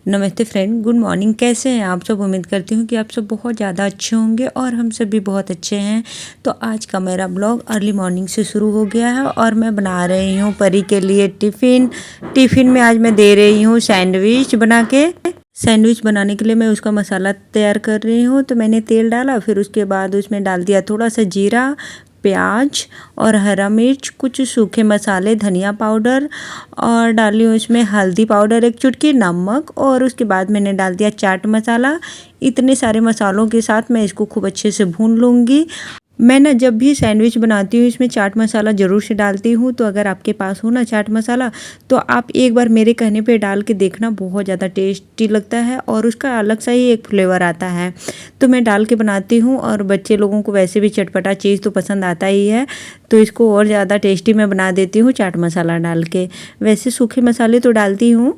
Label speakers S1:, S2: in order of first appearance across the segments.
S1: नमस्ते friend, good morning. कैसे हैं आप सब? उम्मीद करती हूँ कि आप सब बहुत ज़्यादा अच्छे होंगे और हम सब भी बहुत अच्छे हैं। तो आज का मेरा ब्लॉग अर्ली मॉर्निंग से शुरू हो गया है और मैं बना रही हूँ परी के लिए टिफ़िन में आज मैं दे रही हूँ सैंडविच बना के। सैंडविच बनाने के लिए मैं उसका मसाला तैयार कर रही हूँ। तो मैंने तेल डाला, फिर उसके बाद उसमें डाल दिया थोड़ा सा जीरा, प्याज और हरा मिर्च, कुछ सूखे मसाले, धनिया पाउडर और डाली उसमें हल्दी पाउडर, एक चुटकी नमक, और उसके बाद मैंने डाल दिया चाट मसाला। इतने सारे मसालों के साथ मैं इसको खूब अच्छे से भून लूँगी। मैं ना जब भी सैंडविच बनाती हूँ इसमें चाट मसाला ज़रूर से डालती हूँ। तो अगर आपके पास हो ना चाट मसाला, तो आप एक बार मेरे कहने पे डाल के देखना, बहुत ज़्यादा टेस्टी लगता है और उसका अलग सा ही एक फ्लेवर आता है। तो मैं डाल के बनाती हूँ और बच्चे लोगों को वैसे भी चटपटा चीज़ तो पसंद आता ही है, तो इसको और ज़्यादा टेस्टी मैं बना देती हूँ चाट मसाला डाल के। वैसे सूखे मसाले तो डालती हूँ,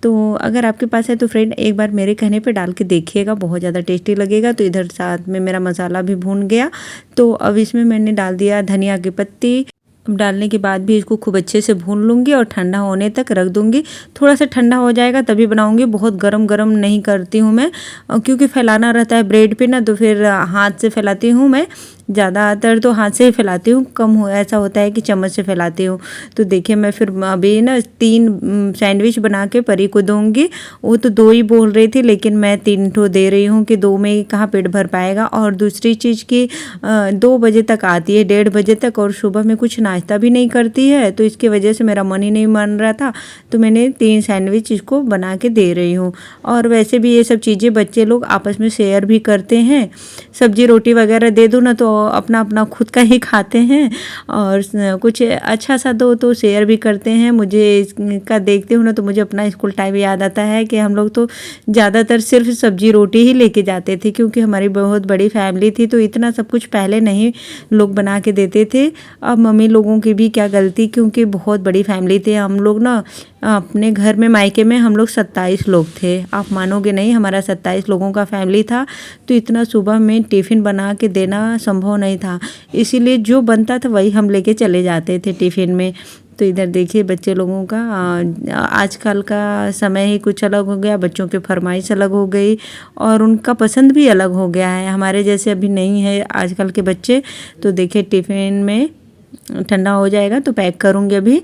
S1: तो अगर आपके पास है तो फ्रेंड एक बार मेरे कहने पे डाल के देखिएगा, बहुत ज़्यादा टेस्टी लगेगा। तो इधर साथ में मेरा मसाला भी भून गया। तो अब इसमें मैंने डाल दिया धनिया की पत्ती। डालने के बाद भी इसको खूब अच्छे से भून लूँगी और ठंडा होने तक रख दूँगी। थोड़ा सा ठंडा हो जाएगा तभी बनाऊँगी, बहुत गरम गरम नहीं करती हूँ मैं, क्योंकि फैलाना रहता है ब्रेड पे ना, तो फिर हाथ से फैलाती हूँ मैं। ज़्यादातर तो हाथ से ही फैलाती हूँ, कम हो ऐसा होता है कि चम्मच से फैलाती हूँ। तो देखिए मैं फिर अभी ना 3 सैंडविच बना के परी को दूँगी। वो तो 2 ही बोल रही थी, लेकिन मैं 3 ठो दे रही हूँ कि 2 में कहाँ पेट भर पाएगा। और दूसरी चीज़ की 2 बजे तक आती है, 1:30 बजे तक, और सुबह में कुछ नाश्ता भी नहीं करती है, तो इसकी वजह से मेरा मन ही नहीं मान रहा था। तो मैंने 3 सैंडविच इसको बना के दे रही हूँ। और वैसे भी ये सब चीज़ें बच्चे लोग आपस में शेयर भी करते हैं। सब्जी रोटी वगैरह दे दूँ ना तो अपना अपना खुद का ही खाते हैं, और कुछ अच्छा सा दो तो शेयर भी करते हैं। मुझे इसका देखते हूँ ना तो मुझे अपना स्कूल टाइम याद आता है कि हम लोग तो ज़्यादातर सिर्फ सब्जी रोटी ही लेके जाते थे, क्योंकि हमारी बहुत बड़ी फैमिली थी, तो इतना सब कुछ पहले नहीं लोग बना के देते थे। अब मम्मी लोगों की भी क्या गलती, क्योंकि बहुत बड़ी फैमिली थी हम लोग ना। अपने घर में मायके में हम लोग 27 लोग थे, आप मानोगे नहीं, हमारा 27 लोगों का फैमिली था। तो इतना सुबह में टिफ़िन बना के देना संभव नहीं था, इसीलिए जो बनता था वही हम लेके चले जाते थे टिफ़िन में। तो इधर देखिए बच्चे लोगों का आजकल का समय ही कुछ अलग हो गया, बच्चों की फरमाइश अलग हो गई और उनका पसंद भी अलग हो गया है। हमारे जैसे अभी नहीं है आजकल के बच्चे। तो देखिए टिफ़िन में ठंडा हो जाएगा तो पैक करूँगी। अभी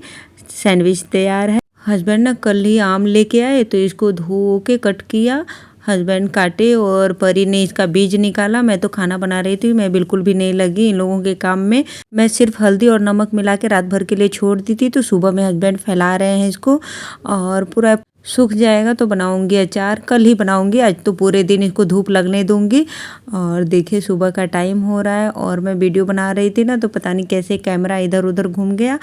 S1: सैंडविच तैयार है। हस्बैंड ना कल ही आम लेके आए, तो इसको धो के कट किया, हस्बैंड काटे और परी ने इसका बीज निकाला। मैं तो खाना बना रही थी, मैं बिल्कुल भी नहीं लगी इन लोगों के काम में। मैं सिर्फ हल्दी और नमक मिला के रात भर के लिए छोड़ दी थी। तो सुबह में हस्बैंड फैला रहे हैं इसको, और पूरा सूख जाएगा तो बनाऊंगी अचार। कल ही बनाऊंगी, आज तो पूरे दिन इसको धूप लगने दूंगी। और देखिए सुबह का टाइम हो रहा है और मैं वीडियो बना रही थी ना, तो पता नहीं कैसे कैमरा इधर उधर घूम गया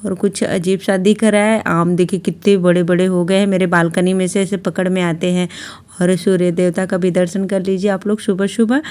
S1: और कुछ अजीब सा दिख रहा है। आम देखिए कितने बड़े बड़े हो गए हैं, मेरे बालकनी में से ऐसे पकड़ में आते हैं। और सूर्य देवता का भी दर्शन कर लीजिए आप लोग सुबह सुबह।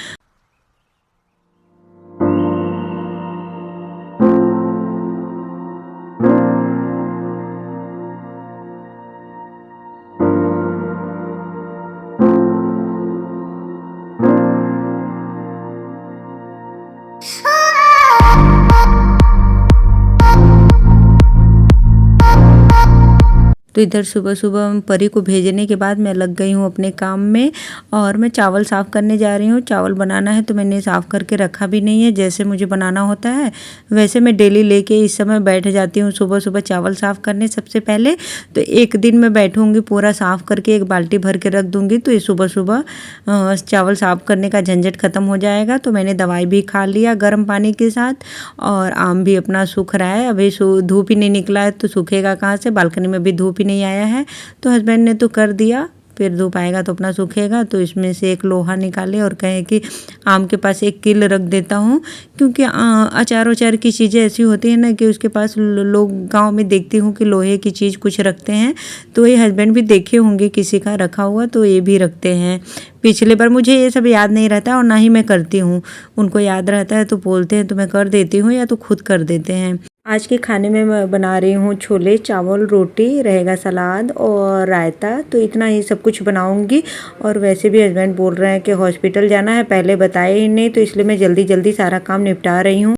S1: तो इधर सुबह सुबह परी को भेजने के बाद मैं लग गई हूँ अपने काम में, और मैं चावल साफ़ करने जा रही हूँ। चावल बनाना है तो मैंने साफ़ करके रखा भी नहीं है, जैसे मुझे बनाना होता है वैसे मैं डेली लेके इस समय बैठ जाती हूँ सुबह सुबह चावल साफ़ करने। सबसे पहले तो एक दिन मैं बैठूँगी पूरा साफ़ करके, एक बाल्टी भर के रख दूँगी, तो ये सुबह सुबह चावल साफ़ करने का झंझट ख़त्म हो जाएगा। तो मैंने दवाई भी खा लिया गर्म पानी के साथ, और आम भी अपना सूख रहा है। अभी धूप ही नहीं निकला है तो सूखेगा कहाँ से, बालकनी में भी धूप ही नहीं आया है। तो हस्बैंड ने तो कर दिया, फिर धूप आएगा तो अपना सूखेगा। तो इसमें से एक लोहा निकाले और कहे कि आम के पास एक किल रख देता हूँ, क्योंकि अचार वचार की चीज़ें ऐसी होती हैं ना कि उसके पास लोग गांव में देखती हूँ कि लोहे की चीज़ कुछ रखते हैं। तो ये हस्बैंड भी देखे होंगे किसी का रखा हुआ, तो ये भी रखते हैं। पिछले बार मुझे ये सब याद नहीं रहता और ना ही मैं करती हूँ, उनको याद रहता है तो बोलते हैं तो मैं कर देती हूँ, या तो खुद कर देते हैं। आज के खाने में मैं बना रही हूँ छोले चावल, रोटी रहेगा, सलाद और रायता। तो इतना ही सब कुछ बनाऊंगी। और वैसे भी हस्बैंड बोल रहे हैं कि हॉस्पिटल जाना है, पहले बताए ही नहीं, तो इसलिए मैं जल्दी जल्दी सारा काम निपटा रही हूँ।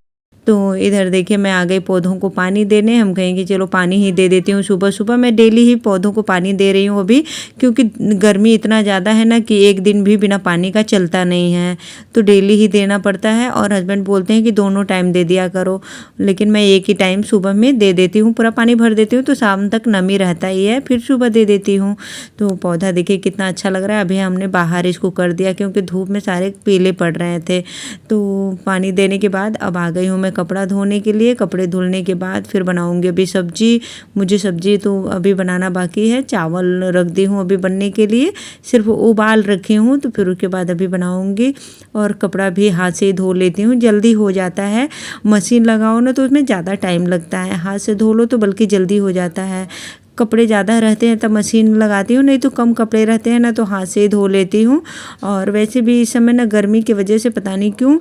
S1: तो इधर देखिए मैं आ गई पौधों को पानी देने। हम कहेंगे चलो पानी ही दे देती हूँ सुबह सुबह। मैं डेली ही पौधों को पानी दे रही हूँ अभी, क्योंकि गर्मी इतना ज़्यादा है ना कि एक दिन भी बिना पानी का चलता नहीं है, तो डेली ही देना पड़ता है। और हस्बैंड बोलते हैं कि दोनों टाइम दे दिया करो, लेकिन मैं एक ही टाइम सुबह में दे देती हूँ, पूरा पानी भर देती हूँ तो शाम तक नमी रहता ही है, फिर सुबह दे देती हूँ। तो पौधा देखिए कितना अच्छा लग रहा है। अभी हमने बाहर इसको कर दिया क्योंकि धूप में सारे पीले पड़ रहे थे। तो पानी देने के बाद अब आ गई हूँ मैं कपड़ा धोने के लिए। कपड़े धुलने के बाद फिर बनाऊँगी अभी सब्जी। मुझे सब्जी तो अभी बनाना बाकी है, चावल रख दी हूँ अभी बनने के लिए, सिर्फ उबाल रखी हूँ, तो फिर उसके बाद अभी बनाऊँगी। और कपड़ा भी हाथ से ही धो लेती हूँ, जल्दी हो जाता है। मशीन लगाओ ना तो उसमें ज़्यादा टाइम लगता है, हाथ से धो लो तो बल्कि जल्दी हो जाता है। कपड़े ज़्यादा रहते हैं तब मशीन लगाती हूँ, नहीं तो कम कपड़े रहते हैं ना तो हाथ से ही धो लेती हूँ। और वैसे भी इस समय ना गर्मी की वजह से पता नहीं क्यों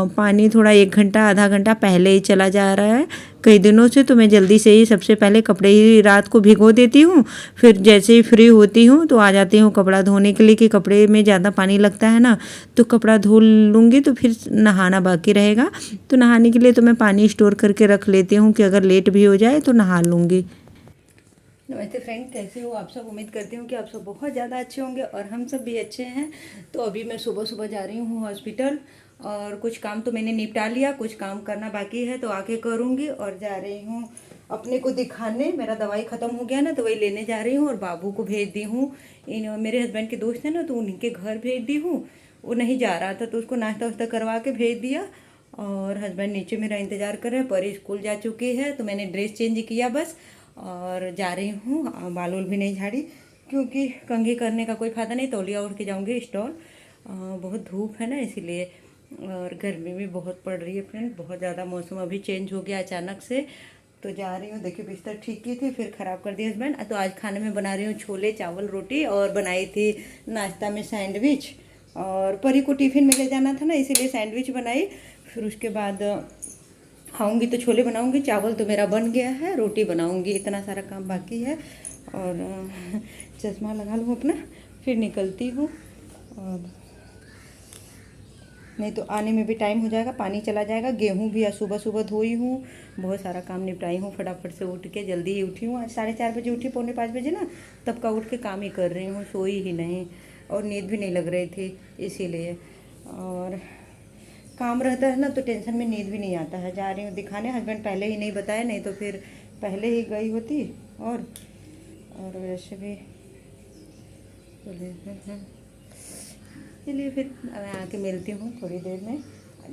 S1: पानी थोड़ा 1 घंटा आधा घंटा पहले ही चला जा रहा है कई दिनों से। तो मैं जल्दी से ही सबसे पहले कपड़े ही रात को भिगो देती हूँ, फिर जैसे ही फ्री होती हूँ तो आ जाती हूँ कपड़ा धोने के लिए, कि कपड़े में ज़्यादा पानी लगता है ना, तो कपड़ा धो लूँगी तो फिर नहाना बाकी रहेगा। तो नहाने के लिए तो मैं पानी स्टोर करके रख लेती हूँ कि अगर लेट भी हो जाए तो नहा लूँगी। नमस्ते फ्रेंड, कैसे हो आप सब? उम्मीद करती हूँ कि आप सब बहुत ज़्यादा अच्छे होंगे और हम सब भी अच्छे हैं। तो अभी मैं सुबह सुबह जा रही हूँ हॉस्पिटल, और कुछ काम तो मैंने निपटा लिया, कुछ काम करना बाकी है तो आके करूँगी। और जा रही हूँ अपने को दिखाने, मेरा दवाई ख़त्म हो गया ना तो वही लेने जा रही हूँ। और बाबू को भेज दी हूँ, इन मेरे हस्बैंड के दोस्त हैं ना तो उनके घर भेज दी हूँ। वो नहीं जा रहा था तो उसको नाश्ता वास्ता करवा के भेज दिया। और हस्बैंड नीचे मेरा इंतज़ार कर रहे हैं, परी स्कूल जा चुकी है तो मैंने ड्रेस चेंज किया बस, और जा रही हूँ। बाल उल भी नहीं झाड़ी क्योंकि कंघी करने का कोई फ़ायदा नहीं, तौलिया उठ के जाऊँगी स्टॉल। बहुत धूप है ना इसीलिए, और गर्मी भी बहुत पड़ रही है फ्रेंड, बहुत ज़्यादा। मौसम अभी चेंज हो गया अचानक से, तो जा रही हूँ। देखिए बिस्तर ठीक की थी फिर ख़राब कर दिया हस्बैंड। तो आज खाने में बना रही हूँ छोले चावल रोटी, और बनाई थी नाश्ता में सैंडविच। और परी को टिफ़िन में ले जाना था ना इसीलिए सैंडविच बनाई। फिर उसके बाद आऊँगी तो छोले बनाऊँगी, चावल तो मेरा बन गया है, रोटी बनाऊँगी, इतना सारा काम बाकी है। और चश्मा लगा लूँ अपना, फिर निकलती हूँ। और नहीं तो आने में भी टाइम हो जाएगा, पानी चला जाएगा। गेहूँ भी आज सुबह सुबह धोई हूँ, बहुत सारा काम निपटाई हूँ फटाफट से। उठ के जल्दी ही उठी हूँ, आज 4:30 बजे उठी, 4:45 बजे ना, तब का उठ के काम ही कर रही हूँ, सोई ही नहीं। और नींद भी नहीं लग रही थी इसीलिए। और काम रहता है ना तो टेंशन में नींद भी नहीं आता है। जा रही हूँ दिखाने, हस्बैंड पहले ही नहीं बताया, नहीं तो फिर पहले ही गई होती। और वैसे भी चलिए फिर मैं आके मिलती हूँ थोड़ी देर में।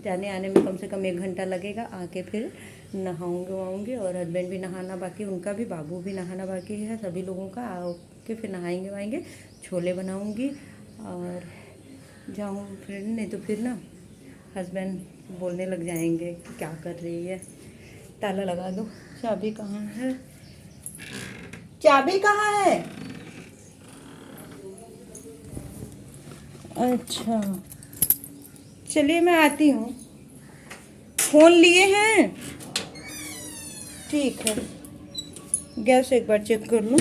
S1: जाने आने में कम से कम 1 घंटा लगेगा। आके फिर नहाऊँगी वाऊँगी, और हस्बैंड भी नहाना बाकी, उनका भी, बाबू भी नहाना बाकी है, सभी लोगों का। आके फिर नहाएंगे वाएंगे, छोले बनाऊँगी और जाऊँ फिर। नहीं तो फिर ना हस्बैंड बोलने लग जाएंगे कि क्या कर रही है। ताला लगा दो। चाबी कहाँ है? चाबी कहाँ है? अच्छा चलिए मैं आती हूँ। फ़ोन लिए हैं? ठीक है, गैस एक बार चेक कर लूँ।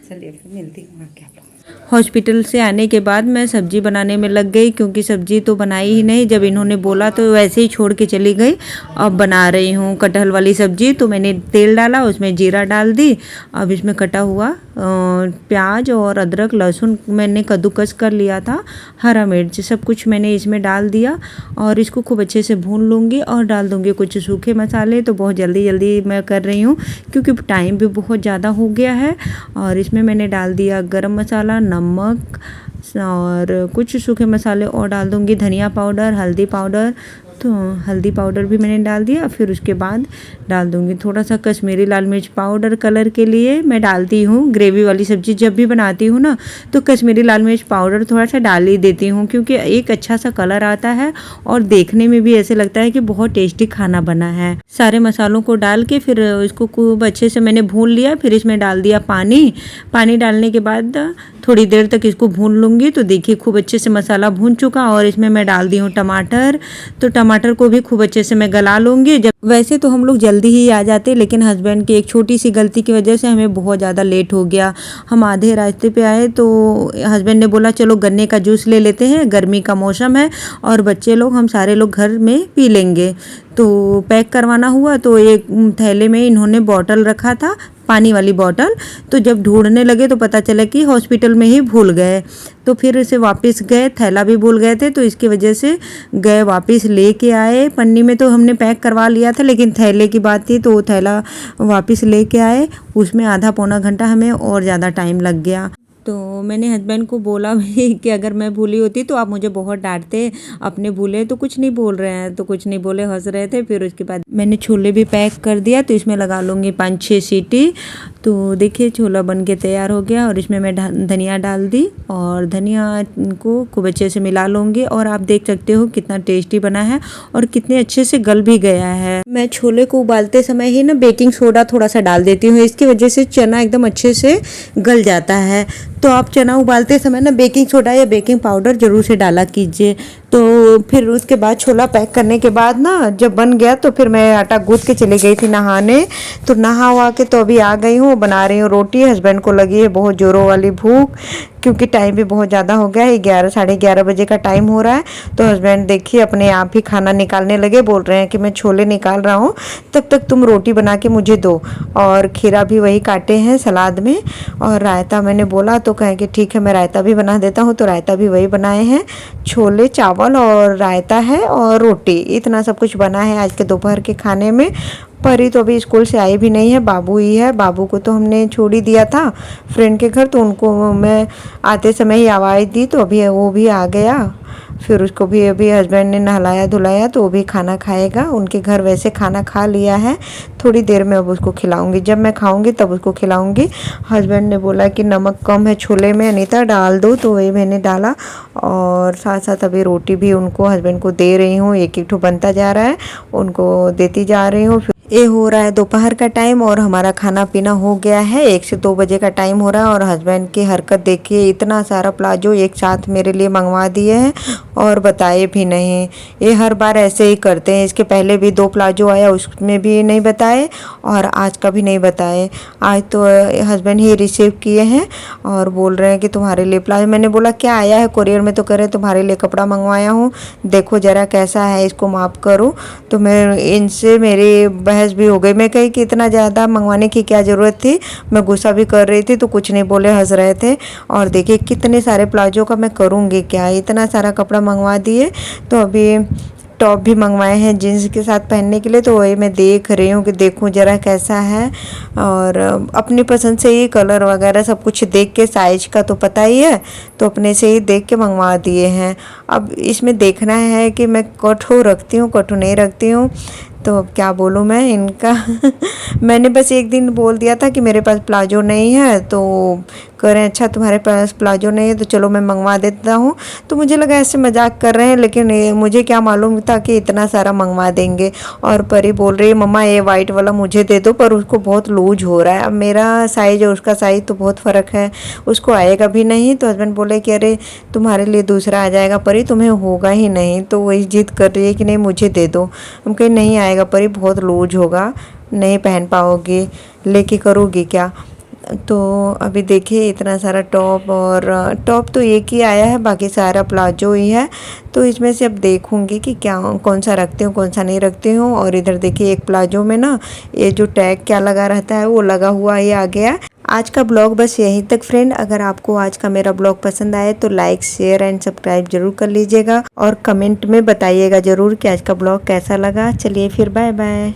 S1: चलिए फिर मिलती हूँ आके आप लोग। हॉस्पिटल से आने के बाद मैं सब्ज़ी बनाने में लग गई, क्योंकि सब्ज़ी तो बनाई ही नहीं, जब इन्होंने बोला तो वैसे ही छोड़ के चली गई। अब बना रही हूँ कटहल वाली सब्ज़ी। तो मैंने तेल डाला, उसमें जीरा डाल दी। अब इसमें कटा हुआ प्याज और अदरक लहसुन मैंने कद्दूकस कर लिया था, हरा मिर्च, सब कुछ मैंने इसमें डाल दिया। और इसको खूब अच्छे से भून लूँगी और डाल दूँगी कुछ सूखे मसाले। तो बहुत जल्दी जल्दी मैं कर रही हूँ क्योंकि टाइम भी बहुत ज़्यादा हो गया है। और इसमें मैंने डाल दिया गरम मसाला, नमक और कुछ सूखे मसाले और डाल दूँगी, धनिया पाउडर, हल्दी पाउडर। तो हल्दी पाउडर भी मैंने डाल दिया। फिर उसके बाद डाल दूँगी थोड़ा सा कश्मीरी लाल मिर्च पाउडर, कलर के लिए मैं डालती हूँ। ग्रेवी वाली सब्ज़ी जब भी बनाती हूँ ना तो कश्मीरी लाल मिर्च पाउडर थोड़ा सा डाल ही देती हूँ, क्योंकि एक अच्छा सा कलर आता है और देखने में भी ऐसे लगता है कि बहुत टेस्टी खाना बना है। सारे मसालों को डाल के फिर इसको खूब अच्छे से मैंने भून लिया। फिर इसमें डाल दिया पानी। पानी डालने के बाद थोड़ी देर तक इसको भून लूँगी। तो देखिए खूब अच्छे से मसाला भून चुका, और इसमें मैं डाल दी हूँ टमाटर। तो टमाटर को भी खूब अच्छे से मैं गला लूँगी। जब वैसे तो हम लोग जल्दी ही आ जाते, लेकिन हस्बैंड की एक छोटी सी गलती की वजह से हमें बहुत ज़्यादा लेट हो गया। हम आधे रास्ते पे आए तो हस्बैंड ने बोला चलो गन्ने का जूस ले लेते हैं, गर्मी का मौसम है और बच्चे लोग हम सारे लोग घर में पी लेंगे। तो पैक करवाना हुआ तो एक थैले में इन्होंने बॉटल रखा था, पानी वाली बॉटल। तो जब ढूंढने लगे तो पता चला कि हॉस्पिटल में ही भूल गए। तो फिर इसे वापस गए, थैला भी भूल गए थे, तो इसकी वजह से गए वापस लेके आए। पन्नी में तो हमने पैक करवा लिया था, लेकिन थैले की बात थी तो वो थैला वापस लेके आए। उसमें आधा पौना घंटा हमें और ज़्यादा टाइम लग गया। तो मैंने हस्बैंड को बोला भी कि अगर मैं भूली होती तो आप मुझे बहुत डांटते, अपने भूले तो कुछ नहीं बोल रहे हैं, तो कुछ नहीं बोले, हंस रहे थे। फिर उसके बाद मैंने छोले भी पैक कर दिया, तो इसमें लगा लूँगी 5-6 सीटी। तो देखिए छोला बन के तैयार हो गया और इसमें मैं धनिया डाल दी और धनिया को खूब अच्छे से मिला लूँगी। और आप देख सकते हो कितना टेस्टी बना है और कितने अच्छे से गल भी गया है। मैं छोले को उबालते समय ही ना बेकिंग सोडा थोड़ा सा डाल देती हूँ, इसकी वजह से चना एकदम अच्छे से गल जाता है। तो आप चना उबालते समय ना बेकिंग सोडा या बेकिंग पाउडर ज़रूर से डाला कीजिए। तो फिर उसके बाद छोला पैक करने के बाद ना जब बन गया तो फिर मैं आटा गूँथ के चली गई थी नहाने। तो नहा वहा के तो अभी आ गई हूँ, बना रही हूँ रोटी। हस्बैंड को लगी है बहुत ज़ोरों वाली भूख, क्योंकि टाइम भी बहुत ज़्यादा हो गया है, 11 साढ़े 11 बजे का टाइम हो रहा है। तो हस्बैंड देखिए अपने आप ही खाना निकालने लगे, बोल रहे हैं कि मैं छोले निकाल रहा हूँ, तब तक तुम रोटी बना के मुझे दो। और खीरा भी वही काटे हैं सलाद में, और रायता मैंने बोला तो कहें कि ठीक है मैं रायता भी बना देता हूँ। तो रायता भी वही बनाए हैं, छोले चावल और रायता है और रोटी, इतना सब कुछ बना है आज के दोपहर के खाने में। परी तो अभी स्कूल से आई भी नहीं है, बाबू ही है। बाबू को तो हमने छोड़ ही दिया था फ्रेंड के घर, तो उनको मैं आते समय ही आवाज़ दी तो अभी वो भी आ गया। फिर उसको भी अभी हस्बैंड ने नहलाया धुलाया तो वो भी खाना खाएगा। उनके घर वैसे खाना खा लिया है, थोड़ी देर में अब उसको खिलाऊंगी, जब मैं खाऊंगी तब उसको खिलाऊंगी। हस्बैंड ने बोला कि नमक कम है छोले में अनीता डाल दो, तो वही मैंने डाला। और साथ साथ अभी रोटी भी उनको हस्बैंड को दे रही हूँ, एक एक ठो बनता जा रहा है, उनको देती जा रही हूँ। ये हो रहा है दोपहर का टाइम और हमारा खाना पीना हो गया है, 1 से 2 बजे का टाइम हो रहा है। और हस्बैंड की हरकत देखिए, इतना सारा प्लाजो एक साथ मेरे लिए मंगवा दिए हैं और बताए भी नहीं। ये हर बार ऐसे ही करते हैं, इसके पहले भी 2 प्लाजो आया उसमें भी नहीं बताए और आज का भी नहीं बताए। आज तो हस्बैंड ही रिसीव किए हैं और बोल रहे हैं कि तुम्हारे लिए प्लाजो। मैंने बोला क्या आया है कोरियर में, तो कह रहे तुम्हारे लिए कपड़ा मंगवाया हूँ, देखो ज़रा कैसा है, इसको माप करो। तो मैं इनसे मेरी बहस भी हो गई, मैं कही कि इतना ज़्यादा मंगवाने की क्या ज़रूरत थी। मैं गुस्सा भी कर रही थी तो कुछ नहीं बोले, हंस रहे थे। और देखिए कितने सारे प्लाजो का मैं करूँगी क्या, इतना सारा कपड़ा मंगवा दिए। तो अभी टॉप भी मंगवाए हैं जीन्स के साथ पहनने के लिए, तो वही मैं देख रही हूँ कि देखूँ ज़रा कैसा है। और अपनी पसंद से ही कलर वगैरह सब कुछ देख के, साइज का तो पता ही है, तो अपने से ही देख के मंगवा दिए हैं। अब इसमें देखना है कि मैं कठो रखती हूँ कठो नहीं रखती हूँ, तो अब क्या बोलूँ मैं इनका। मैंने बस एक दिन बोल दिया था कि मेरे पास प्लाजो नहीं है, तो कह रहे हैं अच्छा तुम्हारे पास प्लाजो नहीं है तो चलो मैं मंगवा देता हूँ। तो मुझे लगा ऐसे मजाक कर रहे हैं, लेकिन मुझे क्या मालूम था कि इतना सारा मंगवा देंगे। और परी बोल रही है मम्मा ये वाइट वाला मुझे दे दो, पर उसको बहुत लूज हो रहा है। अब मेरा साइज और उसका साइज तो बहुत फ़र्क है, उसको आएगा भी नहीं। तो हस्बैंड बोले कि अरे तुम्हारे लिए दूसरा आ जाएगा परी, तुम्हें होगा ही नहीं। तो वही जिद कर रही है कि नहीं मुझे दे दो। हम कहीं नहीं आएगा परी, बहुत लूज होगा, नहीं पहन पाओगी, लेके करोगी क्या। तो अभी देखिए इतना सारा टॉप, और टॉप तो एक ही आया है, बाकी सारा प्लाजो ही है। तो इसमें से अब देखूंगी कि क्या कौन सा रखती हूँ कौन सा नहीं रखती हूँ। और इधर देखिए एक प्लाजो में ना ये जो टैग क्या लगा रहता है वो लगा हुआ ही आ गया। आज का ब्लॉग बस यहीं तक फ्रेंड। अगर आपको आज का मेरा ब्लॉग पसंद आए तो लाइक शेयर एंड सब्सक्राइब जरूर कर लीजिएगा और कमेंट में बताइएगा ज़रूर कि आज का ब्लॉग कैसा लगा। चलिए फिर बाय बाय।